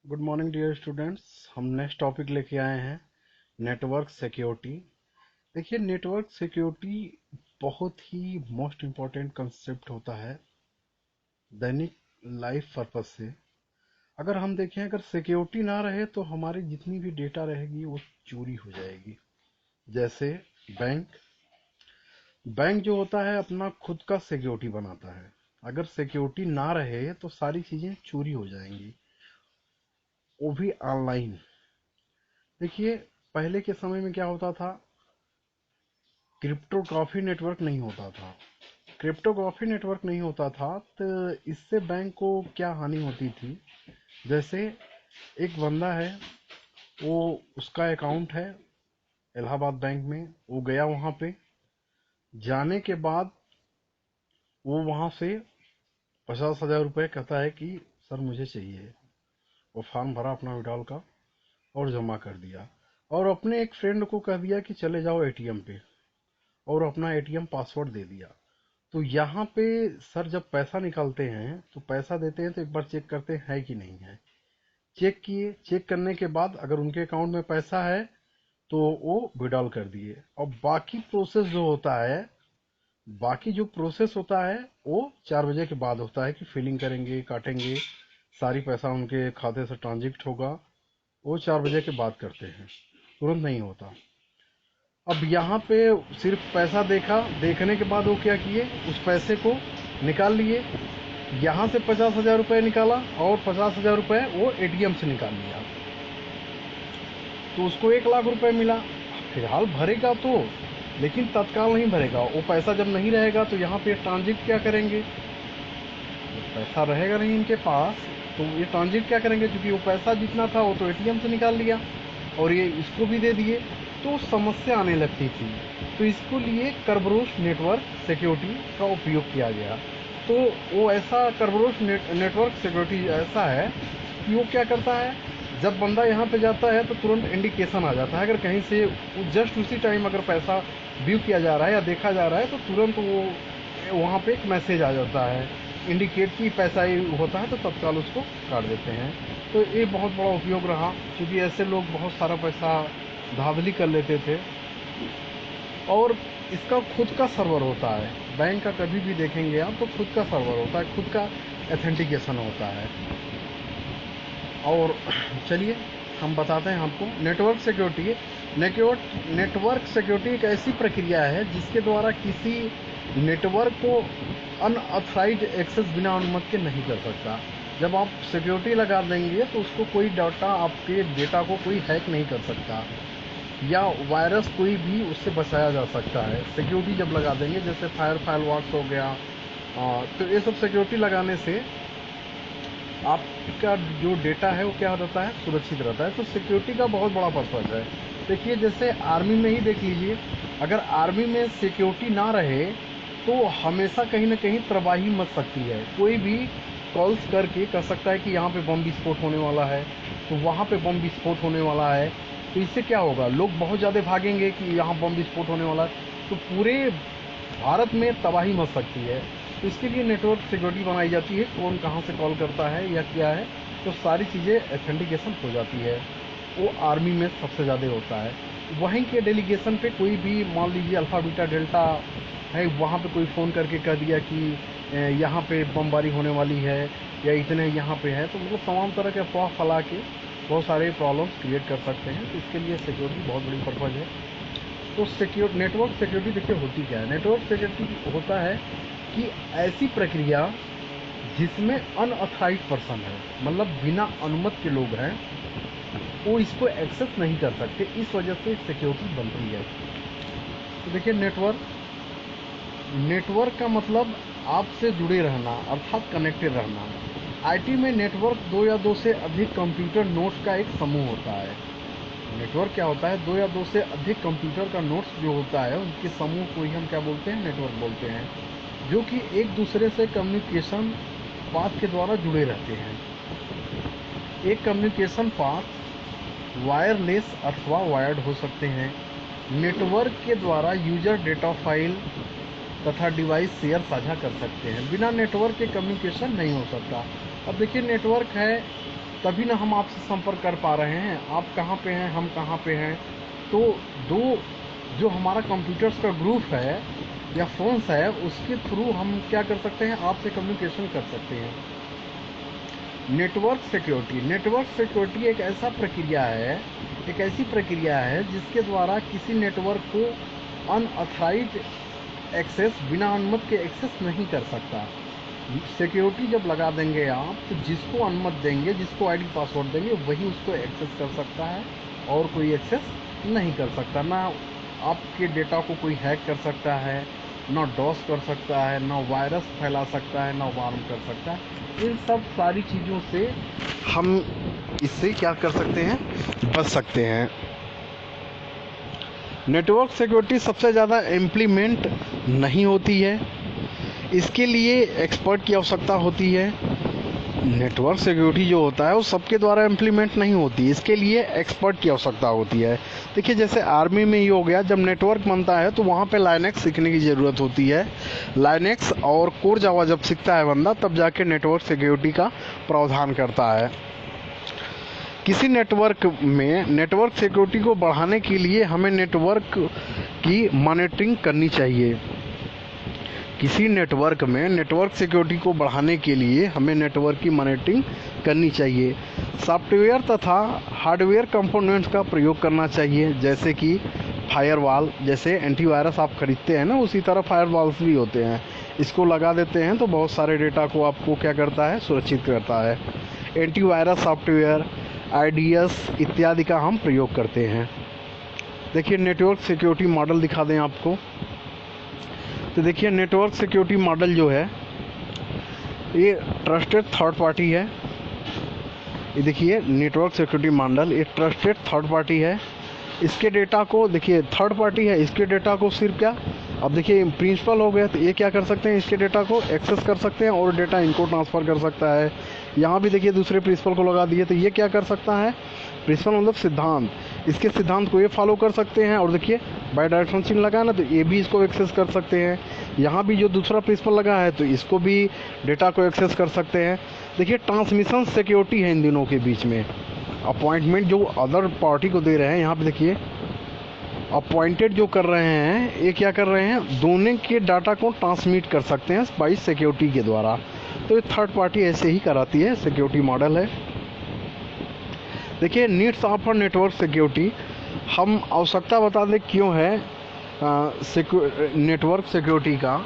Good morning dear students. हम next topic लेके आए हैं नेटवर्क सिक्योरिटी। देखिए, नेटवर्क सिक्योरिटी बहुत ही मोस्ट इम्पॉर्टेंट कंसेप्ट होता है दैनिक लाइफ पर्पस से। अगर हम देखें, अगर सिक्योरिटी ना रहे तो हमारी जितनी भी डेटा रहेगी वो चोरी हो जाएगी। जैसे बैंक बैंक जो होता है अपना खुद का सिक्योरिटी बनाता है। अगर सिक्योरिटी ना रहे तो सारी चीजें चोरी हो जाएंगी, वो भी ऑनलाइन। देखिए, पहले के समय में क्या होता था, क्रिप्टोग्राफी नेटवर्क नहीं होता था। क्रिप्टोग्राफी नेटवर्क नहीं होता था तो इससे बैंक को क्या हानि होती थी। जैसे एक बंदा है, वो उसका अकाउंट है इलाहाबाद बैंक में, वो गया वहां पे, जाने के बाद वो वहां से 50,000 रुपये कहता है कि सर मुझे चाहिए। वो फॉर्म भरा अपना विड्रॉल का और जमा कर दिया, और अपने एक फ्रेंड को कह दिया कि चले जाओ एटीएम पे, और अपना एटीएम पासवर्ड दे दिया। तो यहाँ पे सर जब पैसा निकालते हैं तो पैसा देते हैं तो एक बार चेक करते हैं कि नहीं है। चेक किए, चेक करने के बाद अगर उनके अकाउंट में पैसा है तो वो विड्रॉल कर दिए। और बाकी जो प्रोसेस होता है वो 4 बजे के बाद होता है कि फिलिंग करेंगे, काटेंगे, सारी पैसा उनके खाते से ट्रांजिट होगा। वो 4 बजे के बाद करते हैं, तुरंत नहीं होता। अब यहाँ पे सिर्फ पैसा देखा, देखने के बाद वो क्या किए, उस पैसे को निकाल लिए। यहाँ से 50,000 रुपये निकाला और 50,000 रुपये वो एटीएम से निकाल लिया, तो उसको 1,00,000 रुपये मिला। फिलहाल भरेगा तो, लेकिन तत्काल नहीं भरेगा। वो पैसा जब नहीं रहेगा तो यहाँ पे ट्रांजिट क्या करेंगे, पैसा रहेगा नहीं इनके पास, तो ये ट्रांजिट क्या करेंगे, क्योंकि वो पैसा जितना था वो तो एटीएम से निकाल लिया और ये इसको भी दे दिए, तो समस्या आने लगती थी। तो इसको लिए कर्बरोस नेटवर्क सिक्योरिटी का उपयोग किया गया। तो वो ऐसा कर्बरोस नेटवर्क सिक्योरिटी ऐसा है कि वो क्या करता है, जब बंदा यहाँ पे जाता है तो तुरंत इंडिकेशन आ जाता है। अगर कहीं से जस्ट उसी टाइम अगर पैसा व्यू किया जा रहा है या देखा जा रहा है तो तुरंत वो वहाँ पे एक मैसेज आ जाता है, इंडिकेट की पैसा ही होता है, तो तत्काल उसको काट देते हैं। तो ये बहुत बड़ा उपयोग रहा, क्योंकि ऐसे लोग बहुत सारा पैसा धांधली कर लेते थे। और इसका खुद का सर्वर होता है, बैंक का कभी भी देखेंगे आप तो खुद का सर्वर होता है, खुद का एथेंटिकेशन होता है। और चलिए हम बताते हैं आपको नेटवर्क सिक्योरिटी। नेटवर्क सिक्योरिटी एक ऐसी प्रक्रिया है जिसके द्वारा किसी नेटवर्क को अनऑथराइज्ड एक्सेस बिना अनुमति के नहीं कर सकता। जब आप सिक्योरिटी लगा देंगे तो उसको कोई डाटा, आपके डेटा को कोई हैक नहीं कर सकता, या वायरस कोई भी उससे बचाया जा सकता है। सिक्योरिटी जब लगा देंगे, जैसे फायरवॉल्स हो गया, तो ये सब सिक्योरिटी लगाने से आपका जो डेटा है वो क्या रहता है, सुरक्षित रहता है। तो सिक्योरिटी का बहुत बड़ा पर्पज है। देखिए, जैसे आर्मी में ही देख लीजिए, अगर आर्मी में सिक्योरिटी ना रहे तो हमेशा कहीं ना कहीं तबाही मच सकती है। कोई भी कॉल्स करके कह सकता है कि यहाँ पे बम विस्फोट होने वाला है, तो वहाँ पे बम विस्फोट होने वाला है। तो इससे क्या होगा, लोग बहुत ज़्यादा भागेंगे कि यहाँ बम विस्फोट होने वाला है, तो पूरे भारत में तबाही मच सकती है। तो इसके लिए नेटवर्क सिक्योरिटी बनाई जाती है, कौन कहाँ से कॉल करता है या क्या है, तो सारी चीज़ें एथेंटिकेशन हो जाती है। वो आर्मी में सबसे ज़्यादा होता है। वहीं के डेलीगेशन पे कोई भी, मान लीजिए अल्फ़ा बीटा डेल्टा है, वहाँ पे कोई फ़ोन करके कह दिया कि यहाँ पे बमबारी होने वाली है या इतने यहाँ पे है, तो मतलब तमाम तरह के अफवाह फैला के बहुत सारे प्रॉब्लम्स क्रिएट कर सकते हैं। तो इसके लिए सिक्योरिटी बहुत बड़ी पर्पज़ है। तो नेटवर्क सिक्योरिटी देखिए होती क्या है। नेटवर्क सिक्योरिटी होता है कि ऐसी प्रक्रिया जिसमें अनऑथराइज्ड पर्सन है, मतलब बिना अनुमति के लोग हैं, वो इसको एक्सेस नहीं कर सकते, इस वजह से सिक्योरिटी बनती है। तो देखिए, नेटवर्क का मतलब आपसे जुड़े रहना, अर्थात कनेक्टेड रहना। आईटी में नेटवर्क दो या दो से अधिक कंप्यूटर नोड्स का एक समूह होता है। नेटवर्क क्या होता है, दो या दो से अधिक कंप्यूटर का नोड्स जो होता है उनके समूह को ही हम क्या बोलते हैं, नेटवर्क बोलते हैं, जो कि एक दूसरे से कम्युनिकेशन पाथ के द्वारा जुड़े रहते हैं। एक कम्युनिकेशन पाथ वायरलेस अथवा वायर्ड हो सकते हैं। नेटवर्क के द्वारा यूजर डेटा फाइल तथा डिवाइस शेयर साझा कर सकते हैं। बिना नेटवर्क के कम्युनिकेशन नहीं हो सकता। अब देखिए, नेटवर्क है तभी ना हम आपसे संपर्क कर पा रहे हैं। आप कहाँ पे हैं, हम कहाँ पे हैं। तो दो जो हमारा कंप्यूटर्स का ग्रुप है या फोन्स है, उसके थ्रू हम क्या कर सकते हैं, आपसे कम्युनिकेशन कर सकते हैं। नेटवर्क सिक्योरिटी एक ऐसा प्रक्रिया है, एक ऐसी प्रक्रिया है जिसके द्वारा किसी नेटवर्क को अनऑथराइज्ड एक्सेस, बिना अनुमति के एक्सेस नहीं कर सकता। सिक्योरिटी जब लगा देंगे आप, तो जिसको अनुमति देंगे, जिसको आईडी पासवर्ड देंगे, वही उसको एक्सेस कर सकता है और कोई एक्सेस नहीं कर सकता। ना आपके डेटा को कोई हैक कर सकता है, ना डॉस कर सकता है, ना वायरस फैला सकता है, ना वार्म कर सकता है। इन सब सारी चीज़ों से हम इससे क्या कर सकते हैं, बच सकते हैं। नेटवर्क सिक्योरिटी सबसे ज़्यादा इम्प्लीमेंट नहीं होती है, इसके लिए एक्सपर्ट की आवश्यकता होती है। नेटवर्क सिक्योरिटी जो होता है वो सबके द्वारा इम्प्लीमेंट नहीं होती, इसके लिए एक्सपर्ट की आवश्यकता होती है। देखिए जैसे आर्मी में ये हो गया, जब नेटवर्क बनता है तो वहाँ पे लाइनेक्स सीखने की ज़रूरत होती है। लाइनेक्स और कोर जावा जब सीखता है बंदा, तब जाके नेटवर्क सिक्योरिटी का प्रावधान करता है। किसी नेटवर्क में नेटवर्क सिक्योरिटी को बढ़ाने के लिए हमें नेटवर्क की मॉनिटरिंग करनी चाहिए। किसी नेटवर्क में नेटवर्क सिक्योरिटी को बढ़ाने के लिए हमें नेटवर्क की मॉनिटरिंग करनी चाहिए। सॉफ्टवेयर तथा हार्डवेयर कंपोनेंट्स का प्रयोग करना चाहिए, जैसे कि फायरवॉल, जैसे एंटीवायरस आप खरीदते हैं ना, उसी तरह फायरवॉल्स भी होते हैं। इसको लगा देते हैं तो बहुत सारे डेटा को आपको क्या करता है, सुरक्षित करता है। एंटीवायरस सॉफ्टवेयर, IDS इत्यादि का हम प्रयोग करते हैं। देखिए नेटवर्क सिक्योरिटी मॉडल दिखा दें आपको, तो देखिए नेटवर्क सिक्योरिटी मॉडल जो है ये ट्रस्टेड थर्ड पार्टी है। ये देखिए नेटवर्क सिक्योरिटी मॉडल एक ट्रस्टेड थर्ड पार्टी है। इसके डेटा को देखिए, थर्ड पार्टी है, इसके डेटा को सिर्फ क्या, अब देखिए प्रिंसिपल हो गया तो ये क्या कर सकते हैं, इसके डेटा को एक्सेस कर सकते हैं और डेटा इनको ट्रांसफ़र कर सकता है। यहाँ भी देखिए दूसरे प्रिंसिपल को लगा दिए तो ये क्या कर सकता है, प्रिंसिपल मतलब सिद्धांत, इसके सिद्धांत को ये फॉलो कर सकते हैं। और देखिए बाई डायरेक्शनल चिन्ह लगा ना, तो ये भी इसको एक्सेस कर सकते हैं। यहाँ भी जो दूसरा प्रिंसिपल लगा है तो इसको भी डेटा को एक्सेस कर सकते हैं। देखिए ट्रांसमिशन सिक्योरिटी है इन दिनों के बीच में। अपॉइंटमेंट जो अदर पार्टी को दे रहे हैं, यहाँ पे देखिए अपॉइंटेड जो कर रहे हैं, ये क्या कर रहे हैं, दोनों के डाटा को ट्रांसमिट कर सकते हैं बाई सिक्योरिटी के द्वारा। तो ये थर्ड पार्टी ऐसे ही कराती है, सिक्योरिटी मॉडल है। देखिए नीड्स ऑफ नेटवर्क सिक्योरिटी, हम आवश्यकता बता दें क्यों है नेटवर्क सिक्योरिटी का,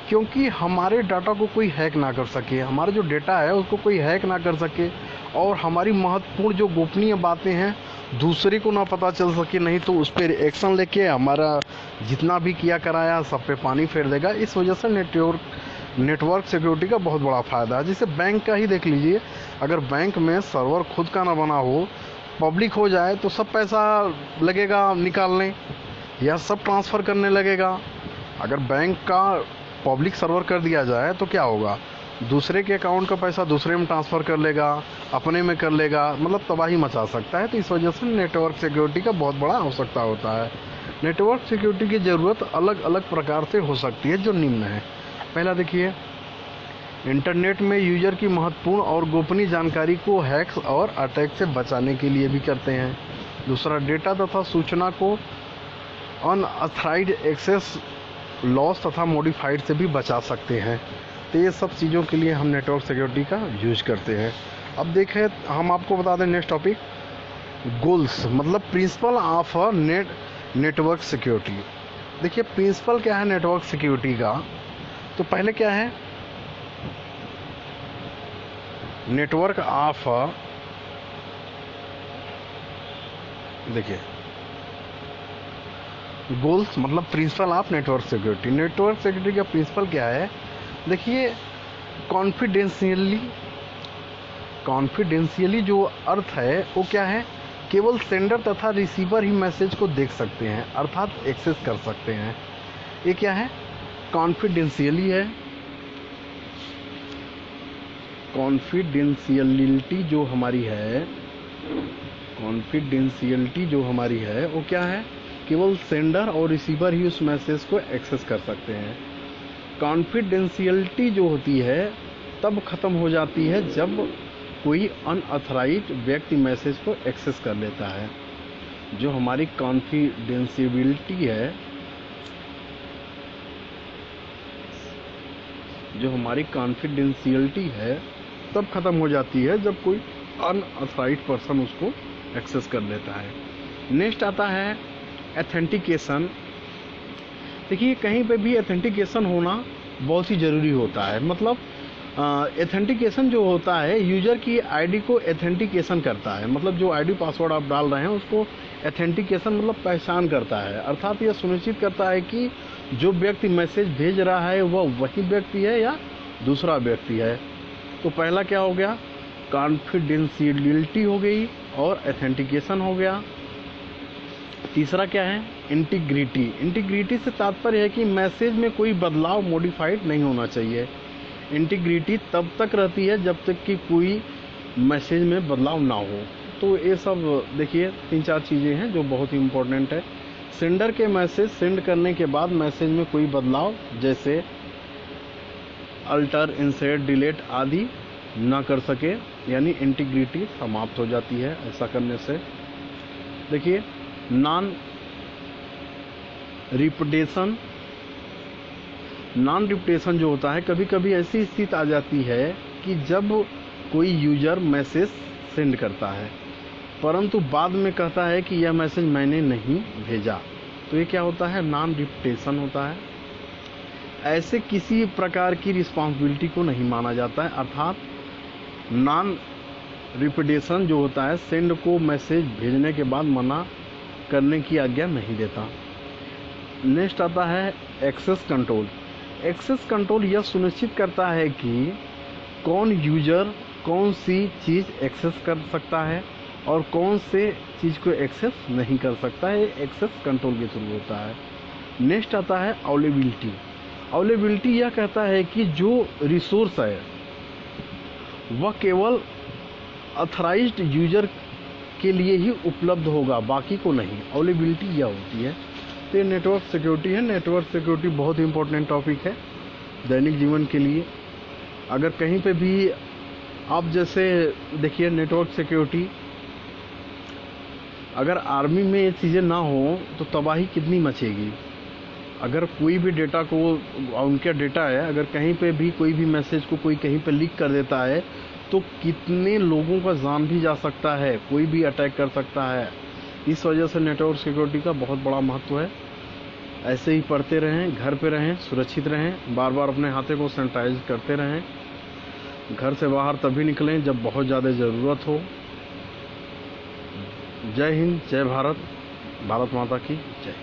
क्योंकि हमारे डाटा को कोई हैक ना कर सके, हमारा जो डेटा है उसको कोई हैक ना कर सके, और हमारी महत्वपूर्ण जो गोपनीय बातें हैं दूसरे को ना पता चल सके, नहीं तो उस पर एक्शन लेके हमारा जितना भी किया कराया सब पे पानी फेर देगा। इस वजह से नेटवर्क सिक्योरिटी का बहुत बड़ा फ़ायदा है। जैसे बैंक का ही देख लीजिए, अगर बैंक में सर्वर खुद का ना बना हो, पब्लिक हो जाए तो सब पैसा लगेगा निकालने या सब ट्रांसफ़र करने लगेगा। अगर बैंक का पब्लिक सर्वर कर दिया जाए तो क्या होगा, दूसरे के अकाउंट का पैसा दूसरे में ट्रांसफ़र कर लेगा, अपने में कर लेगा, मतलब तबाही मचा सकता है। तो इस वजह से नेटवर्क सिक्योरिटी का बहुत बड़ा आवश्यकता होता है। नेटवर्क सिक्योरिटी की ज़रूरत अलग अलग प्रकार से हो सकती है, जो निम्न है। पहला देखिए, इंटरनेट में यूजर की महत्वपूर्ण और गोपनीय जानकारी को हैक्स और अटैक से बचाने के लिए भी करते हैं। दूसरा, डेटा तथा सूचना को अनऑथराइज्ड एक्सेस, लॉस तथा मॉडिफाइड से भी बचा सकते हैं। तो ये सब चीज़ों के लिए हम नेटवर्क सिक्योरिटी का यूज करते हैं। अब देखें, हम आपको बता दें नेक्स्ट टॉपिक, गोल्स मतलब प्रिंसिपल ऑफ नेटवर्क सिक्योरिटी। देखिए प्रिंसिपल क्या है नेटवर्क सिक्योरिटी का, तो पहले क्या है, नेटवर्क ऑफ, देखिए गोल्स मतलब principle of network security. Network security का प्रिंसिपल क्या है, देखिए कॉन्फिडेंशियली जो अर्थ है वो क्या है, केवल सेंडर तथा रिसीवर ही मैसेज को देख सकते हैं, अर्थात एक्सेस कर सकते हैं। ये क्या है, कॉन्फिडेंशियली है। कॉन्फिडेंशियलिटी जो हमारी है, कॉन्फिडेंशियलिटी जो हमारी है वो क्या है, केवल सेंडर और रिसीवर ही उस मैसेज को एक्सेस कर सकते हैं। कॉन्फिडेंशियलिटी जो होती है तब ख़त्म हो जाती है जब कोई अनऑथराइज्ड व्यक्ति मैसेज को एक्सेस कर लेता है। जो हमारी कॉन्फिडेंशियलिटी है तब खत्म हो जाती है जब कोई अनऑथराइज्ड पर्सन उसको एक्सेस कर लेता है। नेक्स्ट आता है एथेंटिकेशन। देखिए, कहीं पे भी एथेंटिकेशन होना बहुत ही ज़रूरी होता है। मतलब एथेंटिकेशन जो होता है, यूजर की आईडी को एथेंटिकेशन करता है। मतलब जो आईडी पासवर्ड आप डाल रहे हैं उसको एथेंटिकेशन मतलब पहचान करता है। अर्थात यह सुनिश्चित करता है कि जो व्यक्ति मैसेज भेज रहा है वह वही व्यक्ति है या दूसरा व्यक्ति है। तो पहला क्या हो गया, कॉन्फिडेंशियलिटी हो गई और एथेंटिकेशन हो गया। तीसरा क्या है, इंटीग्रिटी। इंटीग्रिटी से तात्पर्य है कि मैसेज में कोई बदलाव मॉडिफाइड नहीं होना चाहिए। इंटीग्रिटी तब तक रहती है जब तक कि कोई मैसेज में बदलाव ना हो। तो ये सब देखिए 3-4 चीज़ें हैं जो बहुत ही इम्पोर्टेंट है। सेंडर के मैसेज सेंड करने के बाद मैसेज में कोई बदलाव जैसे अल्टर, इंसर्ट, डिलीट आदि ना कर सके, यानी इंटीग्रिटी समाप्त हो जाती है ऐसा करने से। देखिए, नॉन रिपीटेशन जो होता है, कभी कभी ऐसी स्थिति आ जाती है कि जब कोई यूजर मैसेज सेंड करता है परंतु बाद में कहता है कि यह मैसेज मैंने नहीं भेजा, तो ये क्या होता है, नॉन रिपीटेशन होता है। ऐसे किसी प्रकार की रिस्पॉन्सिबिलिटी को नहीं माना जाता है। अर्थात नॉन रिपीटेशन जो होता है सेंड को मैसेज भेजने के बाद मना करने की आज्ञा नहीं देता। नेक्स्ट आता है एक्सेस कंट्रोल। एक्सेस कंट्रोल यह सुनिश्चित करता है कि कौन यूजर कौन सी चीज़ एक्सेस कर सकता है और कौन से चीज़ को एक्सेस नहीं कर सकता है। एक्सेस कंट्रोल के थ्रू होता है। नेक्स्ट आता है अवेलेबिलिटी। अवेलेबिलिटी यह कहता है कि जो रिसोर्स है वह केवल ऑथराइज्ड यूजर के लिए ही उपलब्ध होगा, बाकी को नहीं। अवेलेबिलिटी यह होती है। तो ये नेटवर्क सिक्योरिटी है। नेटवर्क सिक्योरिटी बहुत ही इंपॉर्टेंट टॉपिक है दैनिक जीवन के लिए। अगर कहीं पे भी आप जैसे देखिए नेटवर्क सिक्योरिटी, अगर आर्मी में ये चीज़ें ना हो तो तबाही कितनी मचेगी। अगर कोई भी डेटा को, उनका डेटा है, अगर कहीं पे भी कोई भी मैसेज को कोई कहीं पे लीक कर देता है तो कितने लोगों का जान भी जा सकता है, कोई भी अटैक कर सकता है। इस वजह से नेटवर्क सिक्योरिटी का बहुत बड़ा महत्व है। ऐसे ही पढ़ते रहें, घर पे रहें, सुरक्षित रहें, बार बार अपने हाथों को सैनिटाइज करते रहें। घर से बाहर तभी निकलें जब बहुत ज़्यादा ज़रूरत हो। जय हिंद, जय भारत, भारत माता की जय।